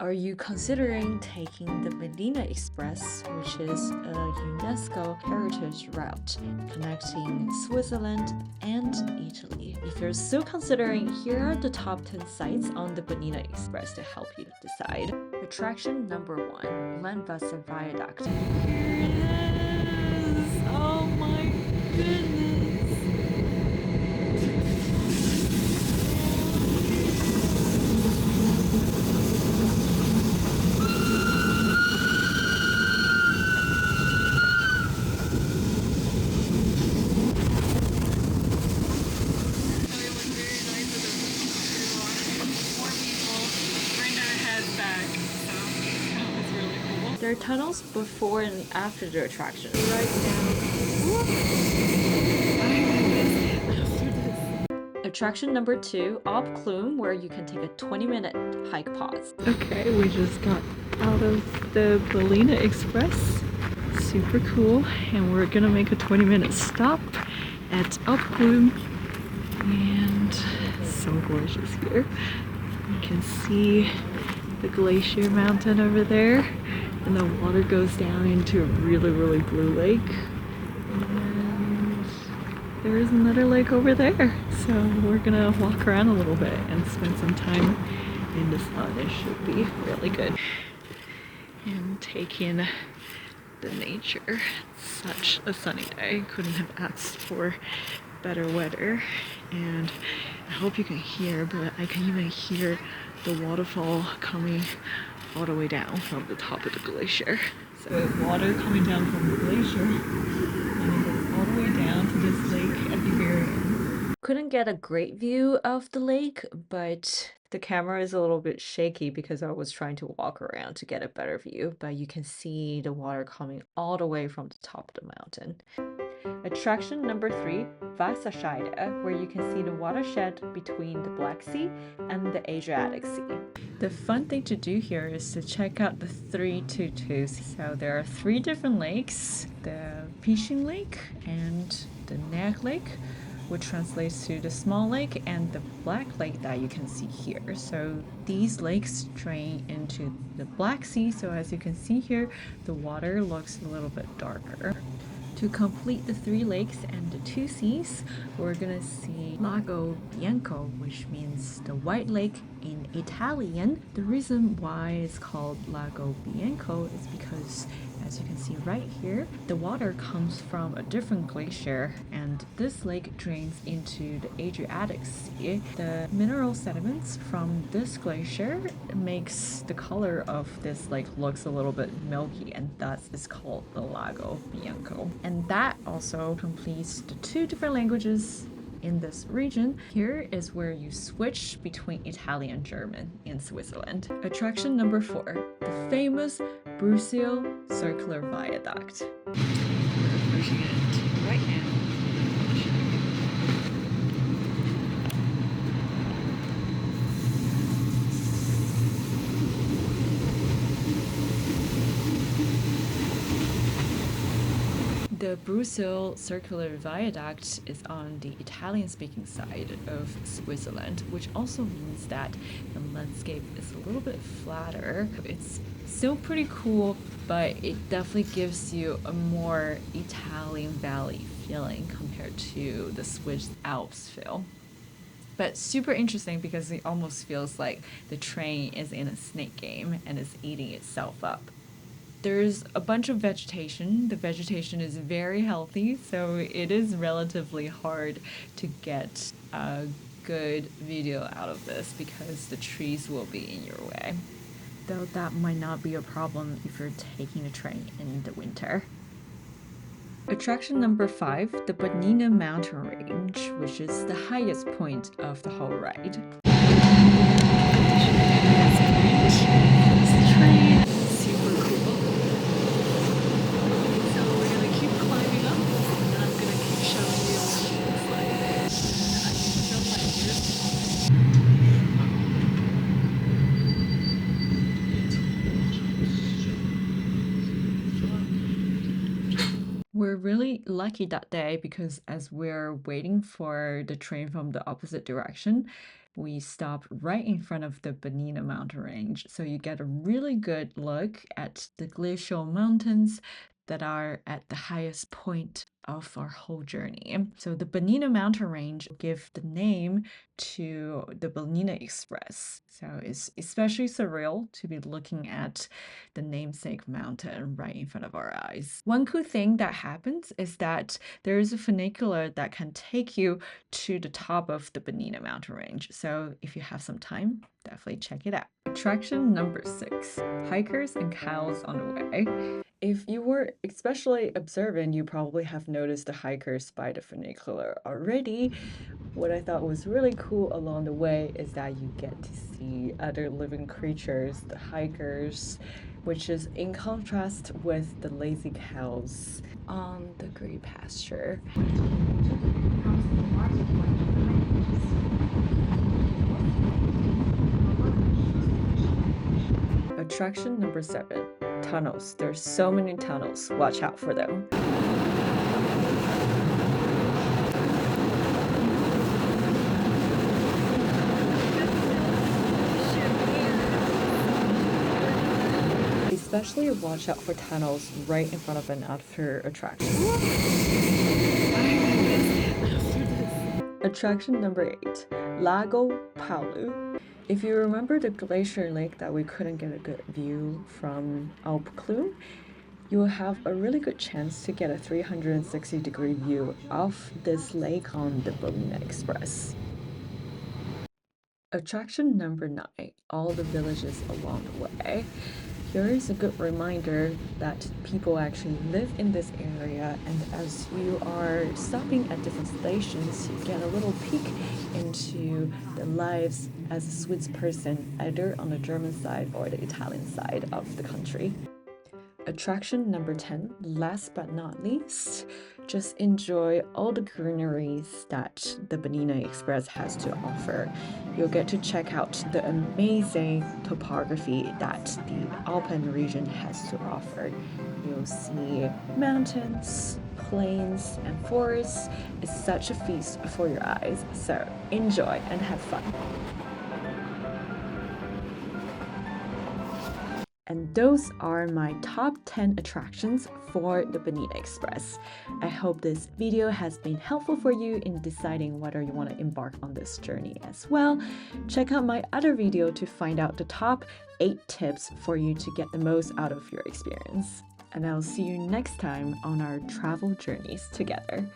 Are you considering taking the Bernina Express, which is a UNESCO Heritage route connecting Switzerland and Italy? If you're still considering, here are the top 10 sites on the Bernina Express to help you decide. Attraction number 1, Landwasser Viaduct. Here it is! Oh my goodness! There are tunnels before and after the attraction. Right now. Attraction number 2, Alp Grüm, where you can take a 20-minute hike pause. Okay, we just got out of the Bernina Express. Super cool. And we're gonna make a 20-minute stop at Alp Grüm. And so gorgeous here. You can see the Glacier mountain over there. And the water goes down into a really, really blue lake. And there is another lake over there. So we're gonna walk around a little bit and spend some time in the sun. It should be really good. And take in the nature. Such a sunny day. Couldn't have asked for better weather. And I hope you can hear, but I can even hear the waterfall coming all the way down from the top of the glacier. So water coming down from the glacier and it goes all the way down to this lake at the very end. Couldn't get a great view of the lake, but the camera is a little bit shaky because I was trying to walk around to get a better view, but you can see the water coming all the way from the top of the mountain. Attraction number 3, Wasserscheide, where you can see the watershed between the Black Sea and the Adriatic Sea. The fun thing to do here is to check out the 3 tutus. So there are 3 different lakes, the Fishing Lake and the Nag Lake, which translates to the small lake, and the Black Lake that you can see here. So these lakes drain into the Black Sea, so as you can see here, the water looks a little bit darker. To complete the 3 lakes and the 2 seas, we're gonna see Lago Bianco, which means the white lake in Italian. The reason why it's called Lago Bianco is because, as you can see right here, the water comes from a different glacier, and this lake drains into the Adriatic Sea. The mineral sediments from this glacier makes the color of this lake looks a little bit milky, and thus it's called the Lago Bianco. And that also completes the 2 different languages in this region. Here is where you switch between Italian and German in Switzerland. Attraction number 4, the famous Brusio circular viaduct. We're approaching it right now. The Brusio circular viaduct is on the Italian-speaking side of Switzerland, which also means that the landscape is a little bit flatter. It's still pretty cool, but it definitely gives you a more Italian valley feeling compared to the Swiss Alps feel. But super interesting because it almost feels like the train is in a snake game and is eating itself up. There's a bunch of vegetation. The vegetation is very healthy, so it is relatively hard to get a good video out of this because the trees will be in your way. Though that might not be a problem if you're taking a train in the winter. Attraction number 5, the Bernina mountain range, which is the highest point of the whole ride. We're really lucky that day because as we're waiting for the train from the opposite direction, we stopped right in front of the Bernina mountain range, so you get a really good look at the glacial mountains that are at the highest point of our whole journey. So the Bernina mountain range give the name to the Bernina Express. So it's especially surreal to be looking at the namesake mountain right in front of our eyes. One cool thing that happens is that there is a funicular that can take you to the top of the Bernina mountain range. So if you have some time, definitely check it out. Attraction number 6, hikers and cows on the way. If you were especially observant, you probably have noticed the hikers by the funicular already. What I thought was really cool along the way is that you get to see other living creatures, the hikers, which is in contrast with the lazy cows on the green pasture. Attraction number 7, tunnels. There's so many tunnels. Watch out for them. Especially watch out for tunnels right in front of another attraction. Attraction number 8, Lago Palü. If you remember the glacier lake that we couldn't get a good view from Alps, you will have a really good chance to get a 360-degree view of this lake on the Bernina Express. Attraction number 9, all the villages along the way. Here is a good reminder that people actually live in this area, and as you are stopping at different stations, you get a little peek into the lives as a Swiss person, either on the German side or the Italian side of the country. Attraction number 10, last but not least, just enjoy all the greeneries that the Bernina Express has to offer. You'll get to check out the amazing topography that the Alpine region has to offer. You'll see mountains, plains, and forests. It's such a feast for your eyes, so enjoy and have fun. And those are my top 10 attractions for the Bernina Express. I hope this video has been helpful for you in deciding whether you want to embark on this journey as well. Check out my other video to find out the top 8 tips for you to get the most out of your experience. And I'll see you next time on our travel journeys together.